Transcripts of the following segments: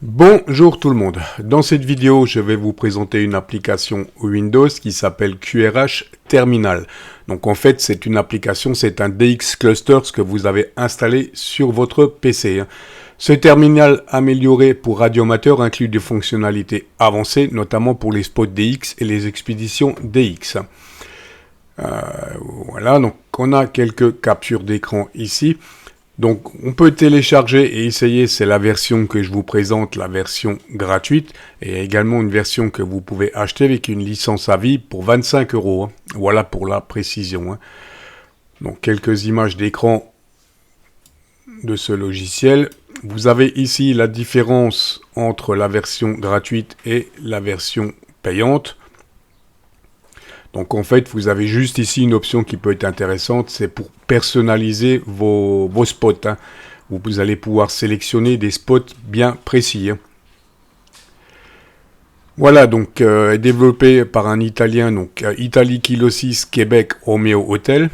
Bonjour tout le monde. Dans cette vidéo, je vais vous présenter une application Windows qui s'appelle QRH Terminal. Donc en fait, c'est une application, c'est un DX Clusters que vous avez installé sur votre PC. Ce terminal amélioré pour radioamateurs inclut des fonctionnalités avancées, notamment pour les spots DX et les expéditions DX. Voilà, donc on a quelques captures d'écran ici. Donc on peut télécharger et essayer, c'est la version que je vous présente, la version gratuite, et également une version que vous pouvez acheter avec une licence à vie pour 25 €. Voilà pour la précision. Donc quelques images d'écran de ce logiciel. Vous avez ici la différence entre la version gratuite et la version payante. Donc en fait, vous avez juste ici une option qui peut être intéressante, c'est pour personnaliser vos spots. Vous allez pouvoir sélectionner des spots bien précis. Voilà, donc développé par un Italien, donc Italie Kilo 6 Québec Romeo Hotel.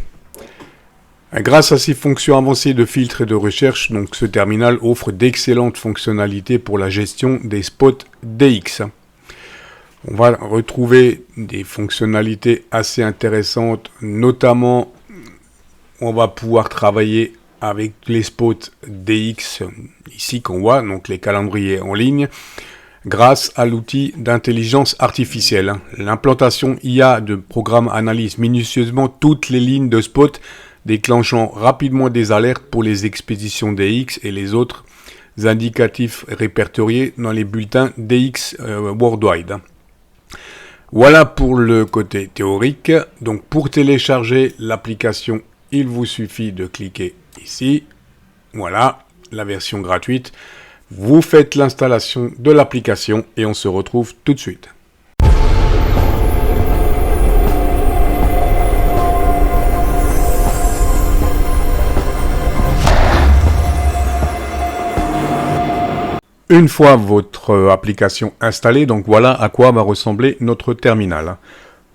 Grâce à ses fonctions avancées de filtre et de recherche, donc ce terminal offre d'excellentes fonctionnalités pour la gestion des spots DX. On va retrouver des fonctionnalités assez intéressantes, notamment on va pouvoir travailler avec les spots DX ici qu'on voit, donc les calendriers en ligne, grâce à l'outil d'intelligence artificielle. L'implantation IA de programme analyse minutieusement toutes les lignes de spots, déclenchant rapidement des alertes pour les expéditions DX et les autres indicatifs répertoriés dans les bulletins DX Worldwide. Voilà pour le côté théorique. Donc pour télécharger l'application, il vous suffit de cliquer ici. Voilà, la version gratuite. Vous faites l'installation de l'application et on se retrouve tout de suite. Une fois votre application installée, donc voilà à quoi va ressembler notre terminal.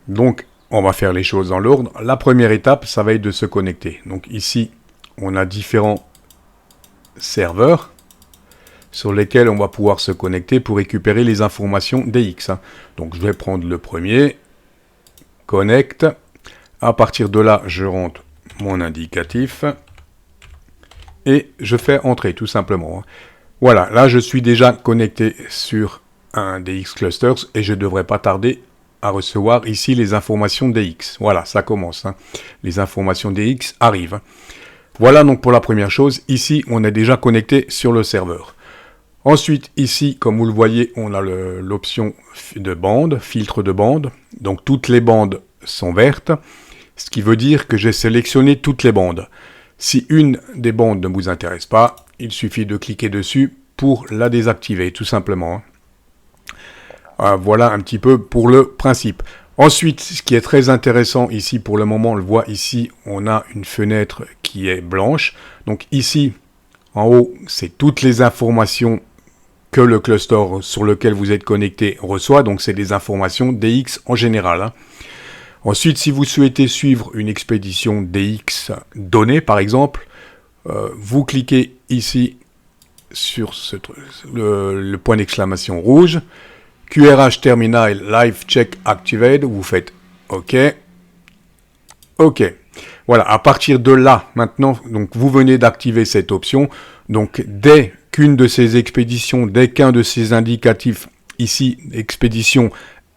Donc, on va faire les choses dans l'ordre. La première étape, ça va être de se connecter. Donc ici, on a différents serveurs sur lesquels on va pouvoir se connecter pour récupérer les informations DX. Donc, je vais prendre le premier, connect. À partir de là, je rentre mon indicatif et je fais entrer tout simplement. Voilà, là je suis déjà connecté sur un DX Clusters et je ne devrais pas tarder à recevoir ici les informations DX. Voilà, ça commence. Les informations DX arrivent. Voilà donc pour la première chose. Ici, on est déjà connecté sur le serveur. Ensuite, ici, comme vous le voyez, on a l'option de bande, filtre de bande. Donc toutes les bandes sont vertes, ce qui veut dire que j'ai sélectionné toutes les bandes. Si une des bandes ne vous intéresse pas, il suffit de cliquer dessus pour la désactiver, tout simplement. Voilà un petit peu pour le principe. Ensuite, ce qui est très intéressant ici, pour le moment, on le voit ici, on a une fenêtre qui est blanche. Donc ici, en haut, c'est toutes les informations que le cluster sur lequel vous êtes connecté reçoit. Donc c'est des informations DX en général. Ensuite, si vous souhaitez suivre une expédition DX donnée, par exemple, vous cliquez ici sur le point d'exclamation rouge, QRH Terminal Live Check Activate, vous faites OK. OK. Voilà, à partir de là, maintenant, donc vous venez d'activer cette option. Donc dès qu'une de ces expéditions, dès qu'un de ces indicatifs, ici, expédition,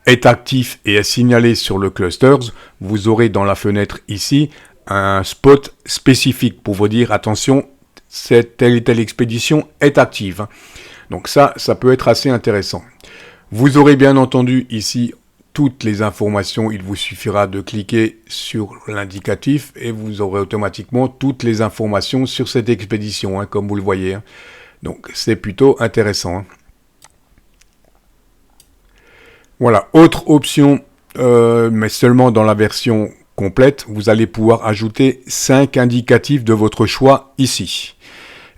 est actif et est signalé sur le clusters, vous aurez dans la fenêtre ici un spot spécifique pour vous dire attention, telle et telle expédition est active. Donc ça peut être assez intéressant. Vous aurez bien entendu ici toutes les informations. Il vous suffira de cliquer sur l'indicatif et vous aurez automatiquement toutes les informations sur cette expédition, comme vous le voyez. Donc c'est plutôt intéressant. Voilà, autre option, mais seulement dans la version complète, vous allez pouvoir ajouter 5 indicatifs de votre choix ici.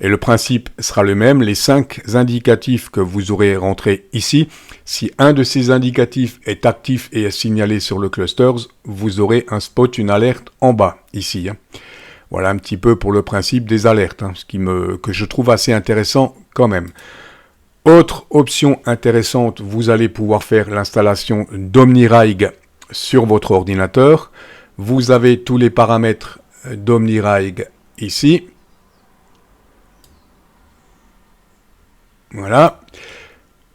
Et le principe sera le même, les 5 indicatifs que vous aurez rentrés ici, si un de ces indicatifs est actif et est signalé sur le clusters, vous aurez un spot, une alerte en bas, ici. Voilà un petit peu pour le principe des alertes, que je trouve assez intéressant quand même. Autre option intéressante, vous allez pouvoir faire l'installation d'OmniRig sur votre ordinateur. Vous avez tous les paramètres d'OmniRig ici. Voilà.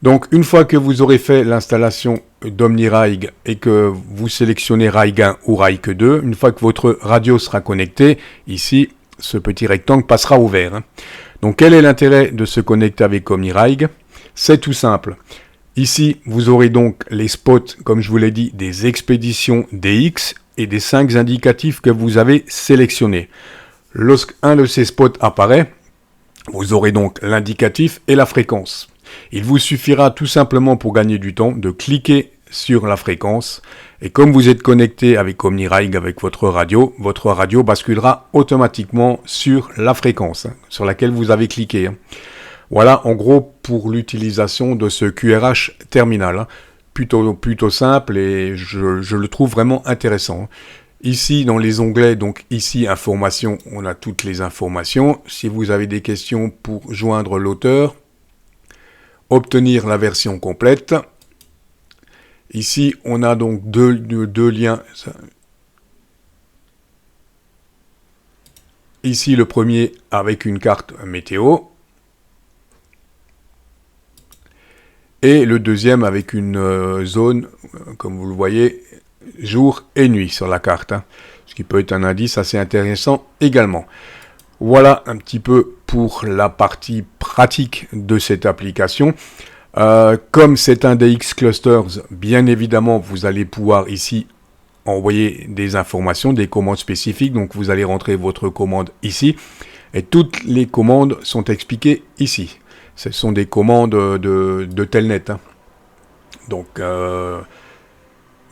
Donc, une fois que vous aurez fait l'installation d'OmniRig et que vous sélectionnez RIG 1 ou RIG 2, une fois que votre radio sera connectée, ici, ce petit rectangle passera au vert. Donc, quel est l'intérêt de se connecter avec OmniRig? C'est tout simple. Ici, vous aurez donc les spots, comme je vous l'ai dit, des expéditions DX et des 5 indicatifs que vous avez sélectionnés. Lorsqu'un de ces spots apparaît, vous aurez donc l'indicatif et la fréquence. Il vous suffira tout simplement pour gagner du temps de cliquer sur la fréquence et comme vous êtes connecté avec OmniRig avec votre radio basculera automatiquement sur la fréquence sur laquelle vous avez cliqué. Voilà en gros pour l'utilisation de ce QRH terminal. Plutôt simple et je le trouve vraiment intéressant. Ici, dans les onglets, donc ici, informations, on a toutes les informations. Si vous avez des questions pour joindre l'auteur, obtenir la version complète. Ici, on a donc deux liens. Ici, le premier avec une carte météo. Et le deuxième avec une zone, comme vous le voyez, jour et nuit sur la carte, ce qui peut être un indice assez intéressant également. Voilà un petit peu pour la partie pratique de cette application. Comme c'est un DX Clusters, bien évidemment, vous allez pouvoir ici envoyer des informations, des commandes spécifiques. Donc vous allez rentrer votre commande ici et toutes les commandes sont expliquées ici. Ce sont des commandes de Telnet. Donc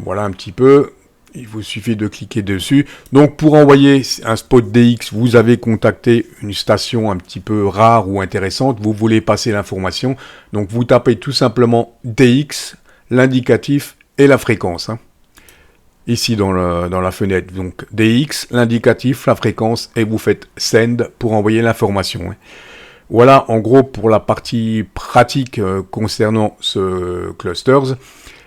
voilà un petit peu, il vous suffit de cliquer dessus. Donc pour envoyer un spot DX, vous avez contacté une station un petit peu rare ou intéressante, vous voulez passer l'information. Donc vous tapez tout simplement DX, l'indicatif et la fréquence. Ici dans la fenêtre, donc DX, l'indicatif, la fréquence et vous faites Send pour envoyer l'information. Voilà en gros pour la partie pratique concernant ce Clusters.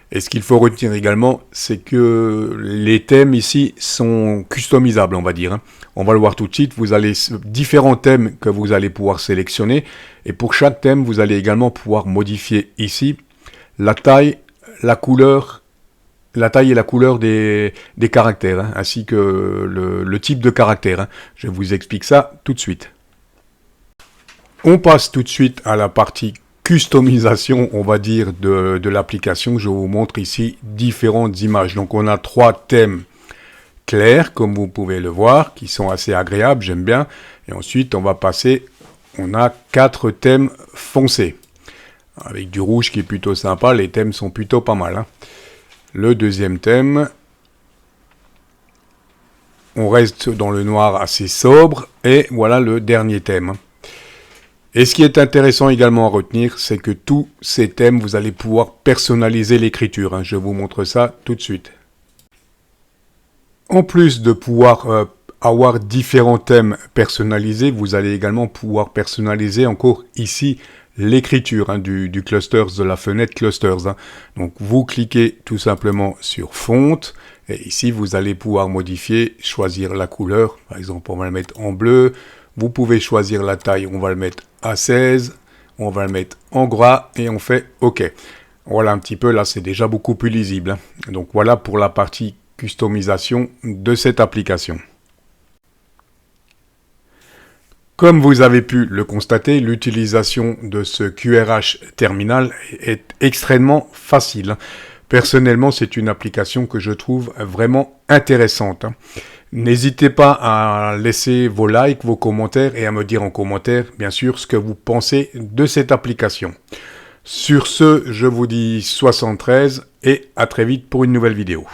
Et ce qu'il faut retenir également, c'est que les thèmes ici sont customisables, on va dire. On va le voir tout de suite. Vous avez différents thèmes que vous allez pouvoir sélectionner. Et pour chaque thème, vous allez également pouvoir modifier ici la taille, la couleur, la taille et la couleur des caractères, ainsi que le type de caractère. Je vous explique ça tout de suite. On passe tout de suite à la partie customisation, on va dire, de l'application. Je vous montre ici différentes images. Donc on a 3 thèmes clairs, comme vous pouvez le voir, qui sont assez agréables, j'aime bien. Et ensuite, on va passer, on a 4 thèmes foncés, avec du rouge qui est plutôt sympa. Les thèmes sont plutôt pas mal. Le deuxième thème, on reste dans le noir assez sobre. Et voilà le dernier thème. Et ce qui est intéressant également à retenir, c'est que tous ces thèmes, vous allez pouvoir personnaliser l'écriture. Je vous montre ça tout de suite. En plus de pouvoir avoir différents thèmes personnalisés, vous allez également pouvoir personnaliser encore ici l'écriture du clusters, de la fenêtre clusters. Donc vous cliquez tout simplement sur font et ici vous allez pouvoir modifier, choisir la couleur. Par exemple, on va le mettre en bleu. Vous pouvez choisir la taille, on va le mettre à 16, on va le mettre en gras et on fait OK. Voilà un petit peu, là c'est déjà beaucoup plus lisible. Donc voilà pour la partie customisation de cette application. Comme vous avez pu le constater, l'utilisation de ce QRH terminal est extrêmement facile. Personnellement, c'est une application que je trouve vraiment intéressante. N'hésitez pas à laisser vos likes, vos commentaires et à me dire en commentaire, bien sûr, ce que vous pensez de cette application. Sur ce, je vous dis 73 et à très vite pour une nouvelle vidéo.